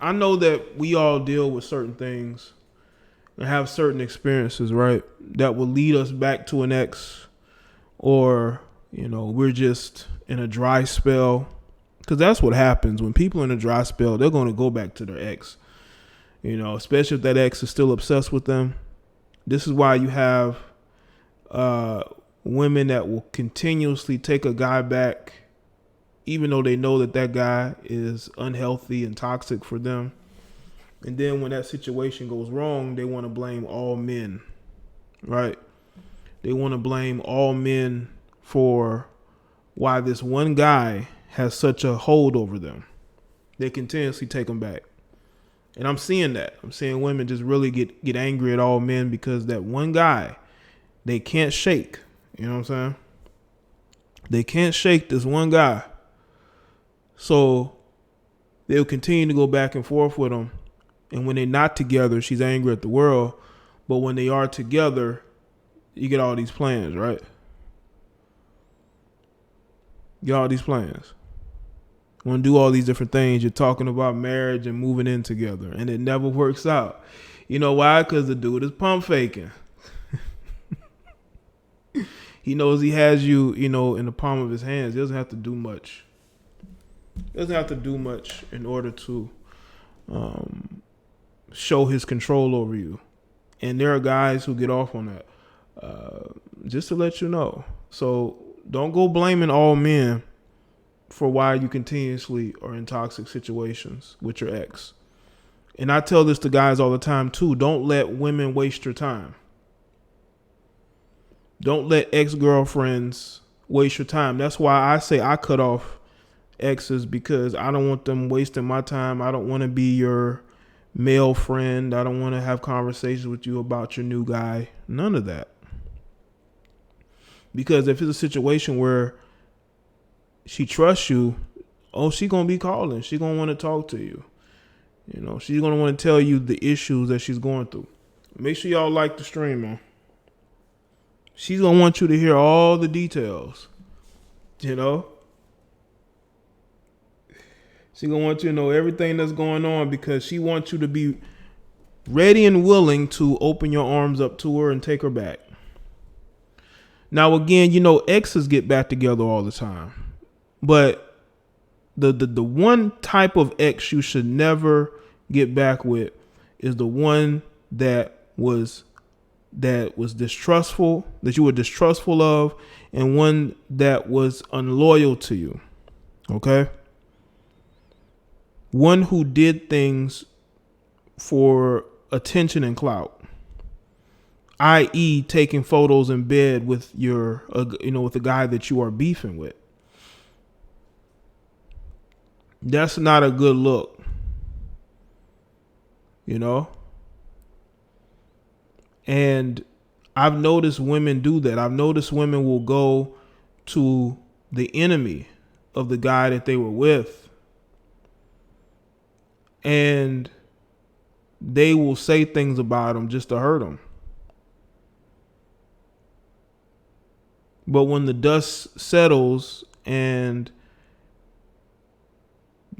I know that we all deal with certain things and have certain experiences, right? That will lead us back to an ex, or, we're just in a dry spell. Because that's what happens when people are in a dry spell, they're going to go back to their ex, especially if that ex is still obsessed with them. This is why you have women that will continuously take a guy back, even though they know that that guy is unhealthy and toxic for them. And then when that situation goes wrong, they want to blame all men, right? They want to blame all men for why this one guy has such a hold over them. They continuously take them back. And I'm seeing that. I'm seeing women just really get angry at all men because that one guy, they can't shake. You know what I'm saying? They can't shake this one guy. So they'll continue to go back and forth with him. And when they're not together, she's angry at the world. But when they are together, you get all these plans, right? You get all these plans. Want to do all these different things. You're talking about marriage and moving in together, and it never works out. You know why? Because the dude is pump faking. He knows he has you, in the palm of his hands. He doesn't have to do much. He doesn't have to do much in order to show his control over you. And there are guys who get off on that. Just to let you know. So don't go blaming all men for why you continuously are in toxic situations with your ex. And I tell this to guys all the time too. Don't let women waste your time. Don't let ex-girlfriends waste your time. That's why I say I cut off exes, because I don't want them wasting my time. I don't want to be your male friend. I don't want to have conversations with you about your new guy. None of that. Because if it's a situation where she trusts you, she's going to be calling. She's going to want to talk to you. She's going to want to tell you the issues that she's going through. Make sure y'all like the stream, man. She's going to want you to hear all the details. She's going to want you to know everything that's going on, because she wants you to be ready and willing to open your arms up to her and take her back. Now, again, exes get back together all the time. But the one type of ex you should never get back with is the one that was distrustful, that you were distrustful of, and one that was unloyal to you. Okay? One who did things for attention and clout, i.e. taking photos in bed with with the guy that you are beefing with. That's not a good look. And I've noticed women do that. I've noticed women will go to the enemy of the guy that they were with, and they will say things about him just to hurt him. But when the dust settles and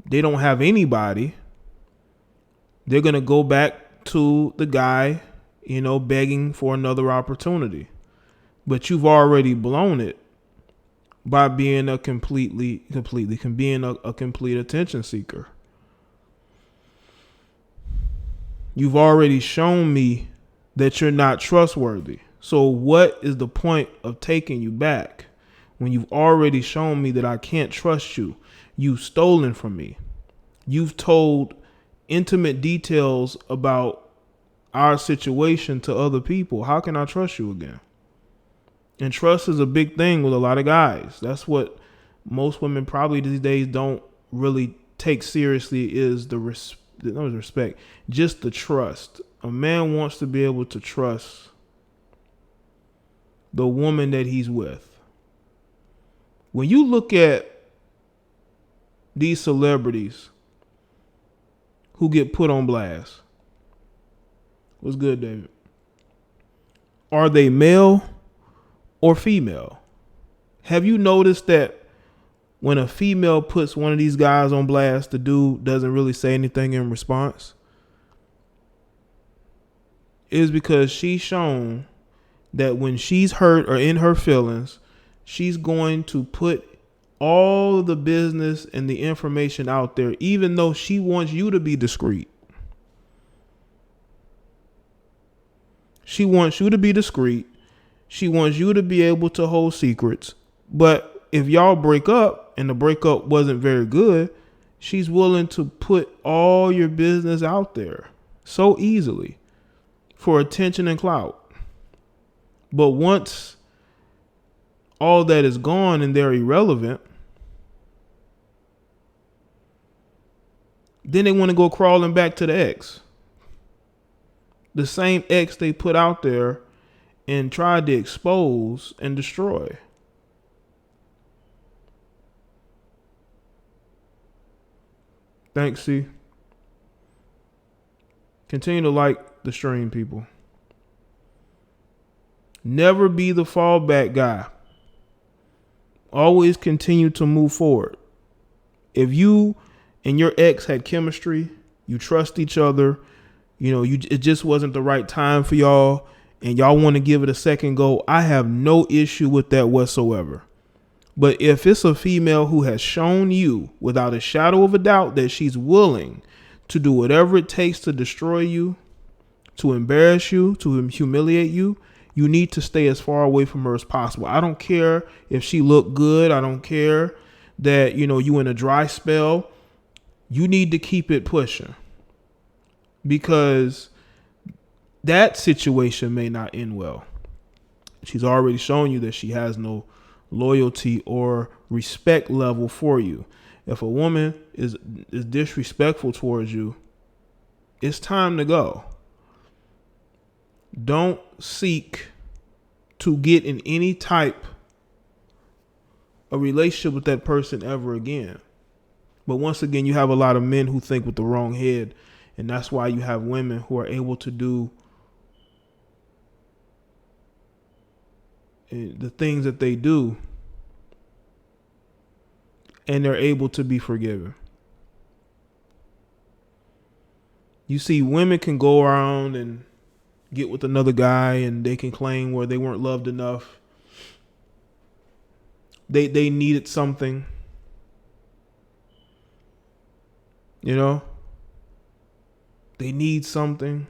they don't have anybody, they're going to go back to the guy, begging for another opportunity. But you've already blown it by being a complete attention seeker. You've already shown me that you're not trustworthy. So what is the point of taking you back when you've already shown me that I can't trust you? You've stolen from me. You've told intimate details about our situation to other people. How can I trust you again? And trust is a big thing with a lot of guys. That's what most women probably these days don't really take seriously, is the respect, just the trust. A man wants to be able to trust the woman that he's with. When you look at these celebrities who get put on blast, what's good, David? Are they male or female? Have you noticed that when a female puts one of these guys on blast, the dude doesn't really say anything in response, is because she's shown that when she's hurt or in her feelings, she's going to put all the business and the information out there, even though she wants you to be discreet. She wants you to be discreet. She wants you to be able to hold secrets. But if y'all break up and the breakup wasn't very good, she's willing to put all your business out there so easily for attention and clout. But once all that is gone and they're irrelevant, then they want to go crawling back to the ex. The same ex they put out there and tried to expose and destroy. Thanks, C. Continue to like the stream, people. Never be the fallback guy. Always continue to move forward. If you and your ex had chemistry, you trust each other, it just wasn't the right time for y'all, and y'all want to give it a second go, I have no issue with that whatsoever. But if it's a female who has shown you without a shadow of a doubt that she's willing to do whatever it takes to destroy you, to embarrass you, to humiliate you, you need to stay as far away from her as possible. I don't care if she looked good. I don't care that, you in a dry spell. You need to keep it pushing, because that situation may not end well. She's already shown you that she has no loyalty or respect level for you. If a woman is disrespectful towards you, it's time to go. Don't seek to get in any type of relationship with that person ever again. But once again, you have a lot of men who think with the wrong head, and that's why you have women who are able to do the things that they do, and they're able to be forgiven. You see, women can go around and get with another guy, and they can claim where they weren't loved enough. They needed something. They need something.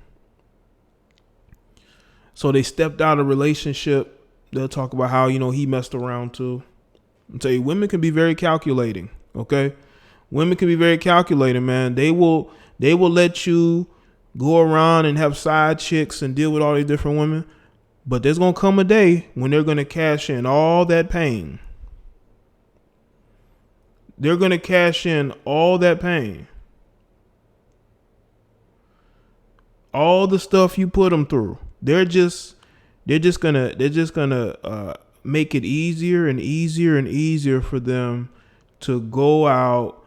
So they stepped out of a relationship. They'll talk about how, he messed around too. I'll tell you, women can be very calculating. Okay. Women can be very calculating, man. They will let you go around and have side chicks and deal with all these different women. But there's going to come a day when they're going to cash in all that pain. They're going to cash in all that pain. All the stuff you put them through. They're just gonna make it easier and easier and easier for them to go out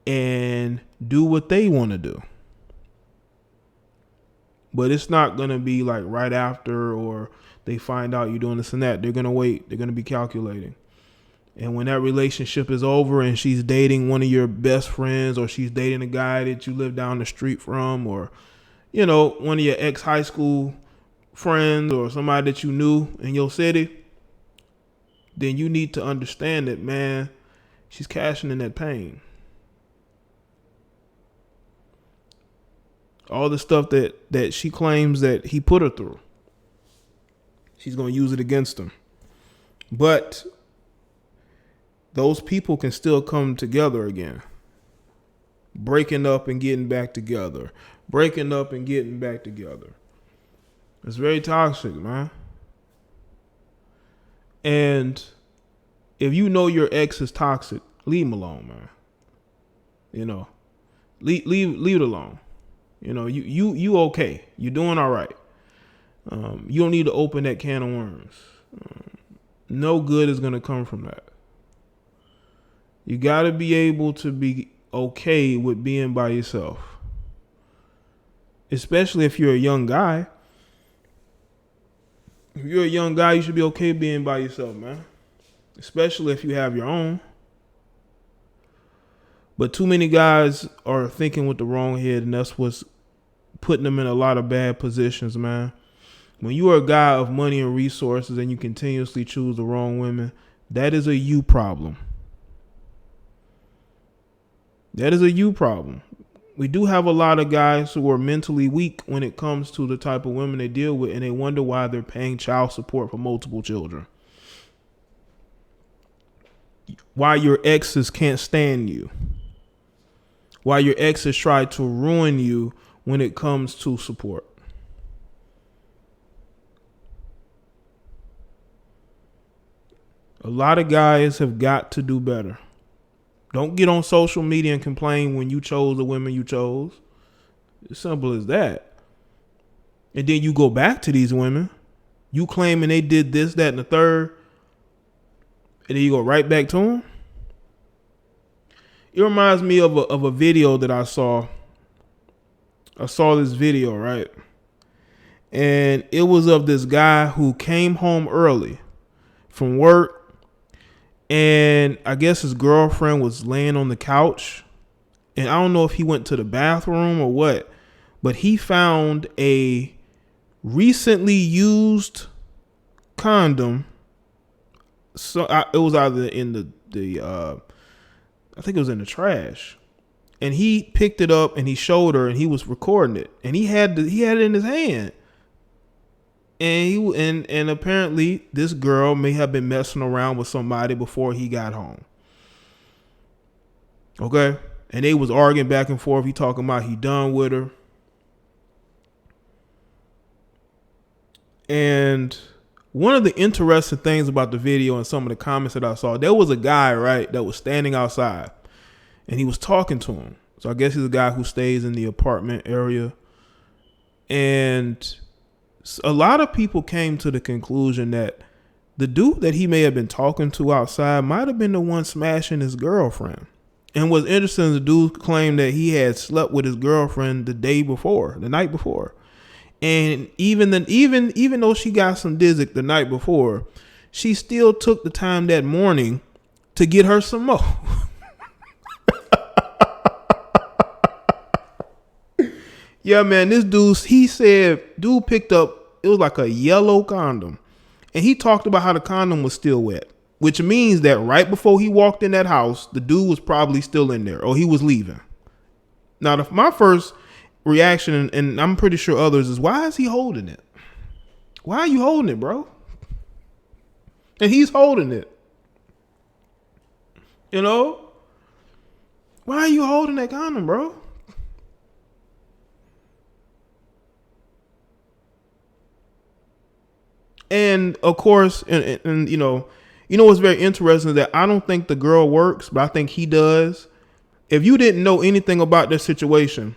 and do what they want to do. But it's not gonna be like right after, or they find out you're doing this and that. They're gonna wait. They're gonna be calculating. And when that relationship is over and she's dating one of your best friends, or she's dating a guy that you live down the street from, or one of your ex-high school friends, or somebody that you knew in your city, then you need to understand that, man, she's cashing in that pain. All the stuff that she claims that he put her through, she's going to use it against him. But those people can still come together again. Breaking up and getting back together. Breaking up and getting back together. It's very toxic, man. And if you know your ex is toxic, leave him alone, man. Leave it alone. You okay. You're doing all right. You don't need to open that can of worms. No good is going to come from that. You got to be able to be okay with being by yourself. Especially if you're a young guy. If you're a young guy, you should be okay being by yourself, man. Especially if you have your own. But too many guys are thinking with the wrong head, and that's what's putting them in a lot of bad positions, man. When you are a guy of money and resources and you continuously choose the wrong women, that is a you problem. That is a you problem. We do have a lot of guys who are mentally weak when it comes to the type of women they deal with, and they wonder why they're paying child support for multiple children. Why your exes can't stand you. Why your exes try to ruin you when it comes to support. A lot of guys have got to do better. Don't get on social media and complain when you chose the women you chose. As simple as that. And then you go back to these women. You claiming they did this, that, and the third. And then you go right back to them. It reminds me of a video that I saw. I saw this video, right? And it was of this guy who came home early from work. And I guess his girlfriend was laying on the couch. And I don't know if he went to the bathroom or what, but he found a recently used condom. So it was either in the I think it was in the trash. And he picked it up and he showed her and he was recording it. And he had it in his hand. And apparently this girl may have been messing around with somebody before he got home. Okay? And they was arguing back and forth. He talking about he done with her. And one of the interesting things about the video and some of the comments that I saw, there was a guy, right, that was standing outside and he was talking to him. So I guess he's a guy who stays in the apartment area. And a lot of people came to the conclusion that the dude that he may have been talking to outside might have been the one smashing his girlfriend. And what's interesting, the dude claimed that he had slept with his girlfriend the night before. And even though she got some dizzy the night before, she still took the time that morning to get her some more. Yeah, man, this dude, he said, dude picked up, it was like a yellow condom. And he talked about how the condom was still wet, which means that right before he walked in that house, the dude was probably still in there or he was leaving. Now, my first reaction, and I'm pretty sure others, is why is he holding it? Why are you holding it, bro? And he's holding it. You know? Why are you holding that condom, bro? And of course, and you know what's very interesting is that I don't think the girl works, but I think he does. If you didn't know anything about this situation,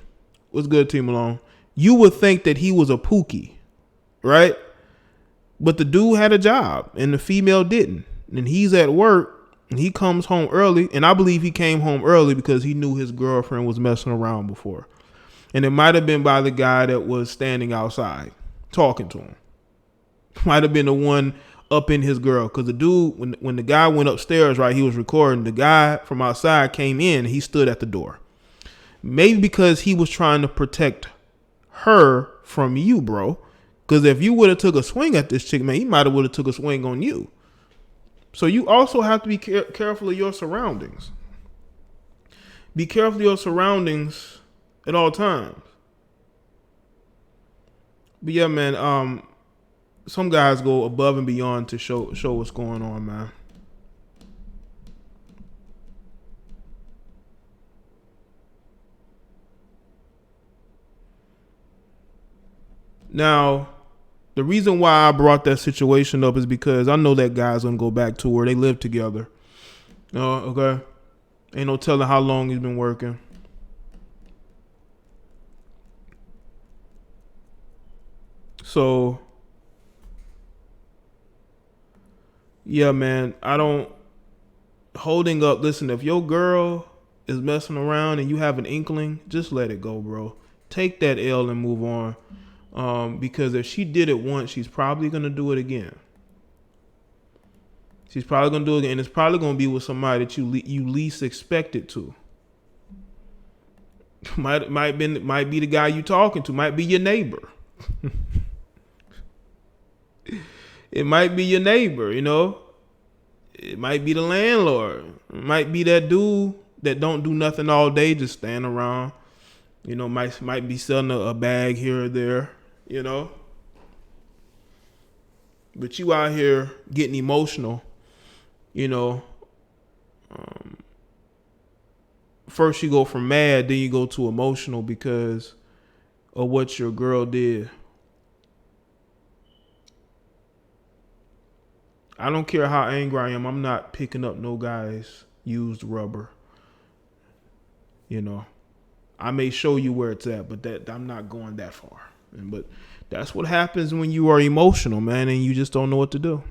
what's good, T Malone? You would think that he was a pookie, right? But the dude had a job and the female didn't. And he's at work and he comes home early. And I believe he came home early because he knew his girlfriend was messing around before. And it might have been by the guy that was standing outside talking to him. Might have been the one up in his girl. Because the dude, when the guy went upstairs, right, he was recording. The guy from outside came in and he stood at the door. Maybe because he was trying to protect her from you, bro. Because if you would have took a swing at this chick, man, he might have would have took a swing on you. So you also have to be careful of your surroundings. Be careful of your surroundings at all times. But yeah, man, some guys go above and beyond to show what's going on, man. Now, the reason why I brought that situation up is because I know that guy's gonna go back to where they live together. Okay? Ain't no telling how long he's been working. So, yeah, man, holding up, listen, if your girl is messing around and you have an inkling, just let it go, bro. Take that L and move on. Because if she did it once, she's probably going to do it again. She's probably going to do it again. And it's probably going to be with somebody that you least expect it to. might be the guy you talking to, might be your neighbor. It might be your neighbor, you know. It might be the landlord. It might be that dude that don't do nothing all day, just stand around. You know, might be selling a bag here or there, you know. But you out here getting emotional, you know. First you go from mad, then you go to emotional because of what your girl did. I don't care how angry I am. I'm not picking up no guy's used rubber. You know, I may show you where it's at, but that I'm not going that far. But that's what happens when you are emotional, man, and you just don't know what to do.